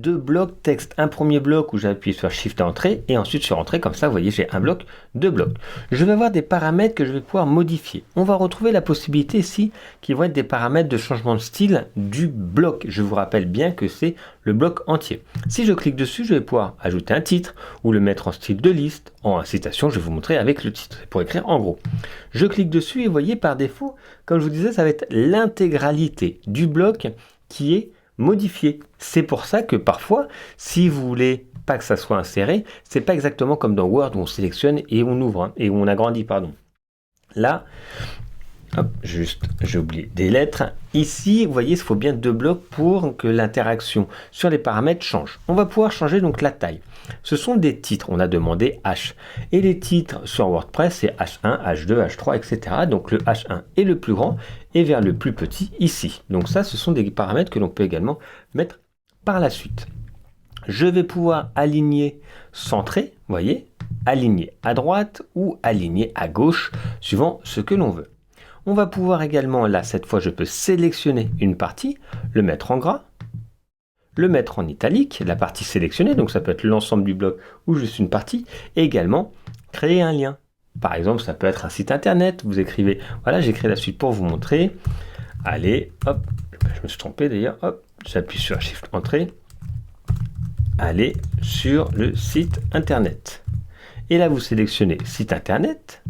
deux blocs texte. Un premier bloc où j'appuie sur Shift à Entrée et ensuite sur Entrée, comme ça, vous voyez, j'ai un bloc, deux blocs. Je vais avoir des paramètres que je vais pouvoir modifier. On va retrouver la possibilité ici qui vont être des paramètres de changement de style du bloc. Je vous rappelle bien que c'est le bloc entier. Si je clique dessus, je vais pouvoir ajouter un titre ou le mettre en style de liste, en citation, je vais vous montrer avec le titre, pour écrire en gros. Je clique dessus et vous voyez, par défaut, comme je vous disais, ça va être l'intégralité du bloc qui est modifié. C'est pour ça que parfois, si vous voulez pas que ça soit inséré, c'est pas exactement comme dans Word où on sélectionne et on ouvre, et où on agrandit, pardon. Là, hop, juste, j'ai oublié des lettres. Ici, vous voyez, il faut bien deux blocs pour que l'interaction sur les paramètres change. On va pouvoir changer donc la taille. Ce sont des titres, on a demandé H. Et les titres sur WordPress, c'est H1, H2, H3, etc. Donc le H1 est le plus grand et vers le plus petit ici. Donc ça, ce sont des paramètres que l'on peut également mettre par la suite. Je vais pouvoir aligner, centrer, vous voyez, aligner à droite ou aligner à gauche, suivant ce que l'on veut. On va pouvoir également, là, cette fois, je peux sélectionner une partie, le mettre en gras, le mettre en italique, la partie sélectionnée, donc ça peut être l'ensemble du bloc ou juste une partie, et également créer un lien. Par exemple, ça peut être un site internet, vous écrivez, voilà, j'écris la suite pour vous montrer. Allez, hop, je me suis trompé d'ailleurs, hop, j'appuie sur Shift Entrée. Allez sur le site internet. Et là, vous sélectionnez site internet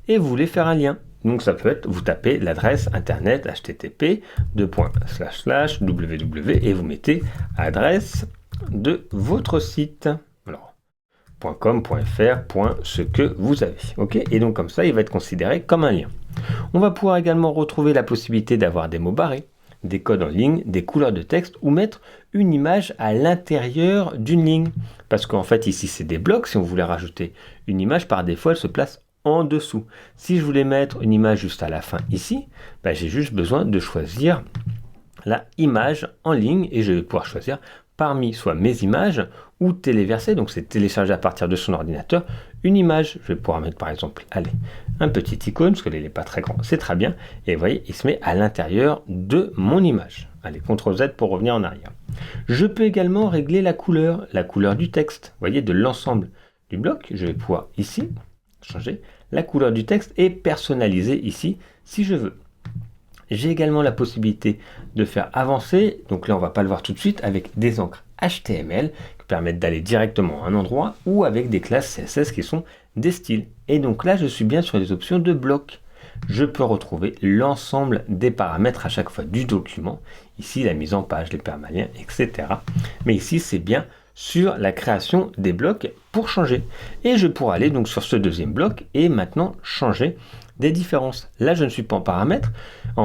et vous voulez faire un lien. Donc ça peut être, vous tapez l'adresse internet http www et vous mettez adresse de votre site. Alors, .com, .fr, ce que vous avez. Ok, et donc comme ça, il va être considéré comme un lien. On va pouvoir également retrouver la possibilité d'avoir des mots barrés, des codes en ligne, des couleurs de texte ou mettre une image à l'intérieur d'une ligne. Parce qu'en fait, ici, c'est des blocs. Si on voulait rajouter une image, par défaut, elle se place en dessous. Si je voulais mettre une image juste à la fin ici, ben, j'ai juste besoin de choisir la image en ligne et je vais pouvoir choisir parmi soit mes images ou téléverser, donc c'est télécharger à partir de son ordinateur une image. Je vais pouvoir mettre par exemple, allez, un petit icône, parce qu'il n'est pas très grand, c'est très bien, et vous voyez, il se met à l'intérieur de mon image. Allez, CTRL Z pour revenir en arrière. Je peux également régler la couleur du texte, vous voyez, de l'ensemble du bloc. Je vais pouvoir ici changer la couleur du texte et personnaliser ici si je veux. J'ai également la possibilité de faire avancer, donc là on va pas le voir tout de suite, avec des encres HTML qui permettent d'aller directement à un endroit ou avec des classes CSS qui sont des styles. Et donc là je suis bien sur les options de bloc. Je peux retrouver l'ensemble des paramètres à chaque fois du document. Ici la mise en page, les permaliens, etc. Mais ici c'est bien sur la création des blocs pour changer. Et je pourrais aller donc sur ce deuxième bloc et maintenant changer des différences. Là, je ne suis pas en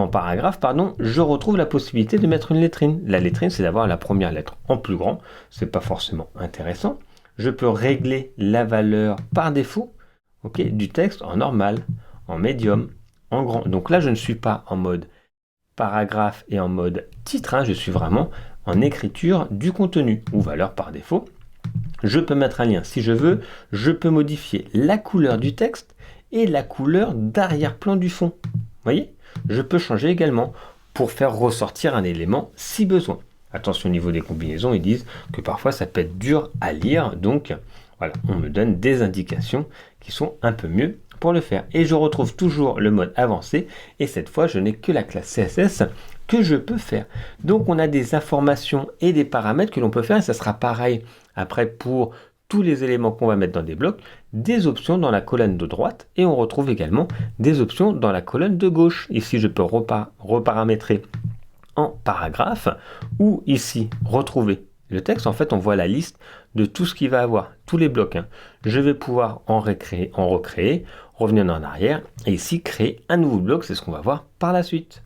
paragraphe, je retrouve la possibilité de mettre une lettrine. La lettrine, c'est d'avoir la première lettre en plus grand. C'est pas forcément intéressant. Je peux régler la valeur par défaut, ok, du texte en normal, en médium, en grand. Donc là, je ne suis pas en mode paragraphe et en mode titre, hein, je suis vraiment en écriture du contenu ou valeur par défaut. Je peux mettre un lien si je veux. Je peux modifier la couleur du texte et la couleur d'arrière-plan du fond. Vous voyez, je peux changer également pour faire ressortir un élément si besoin. Attention au niveau des combinaisons, ils disent que parfois ça peut être dur à lire, donc voilà, on me donne des indications qui sont un peu mieux pour le faire. Et je retrouve toujours le mode avancé, et cette fois je n'ai que la classe CSS que je peux faire. Donc on a des informations et des paramètres que l'on peut faire, et ça sera pareil après pour tous les éléments qu'on va mettre dans des blocs, des options dans la colonne de droite et on retrouve également des options dans la colonne de gauche. Ici, je peux reparamétrer en paragraphe ou ici, retrouver le texte. En fait, on voit la liste de tout ce qu'il va avoir, tous les blocs. Je vais pouvoir en recréer, revenir en arrière et ici, créer un nouveau bloc. C'est ce qu'on va voir par la suite.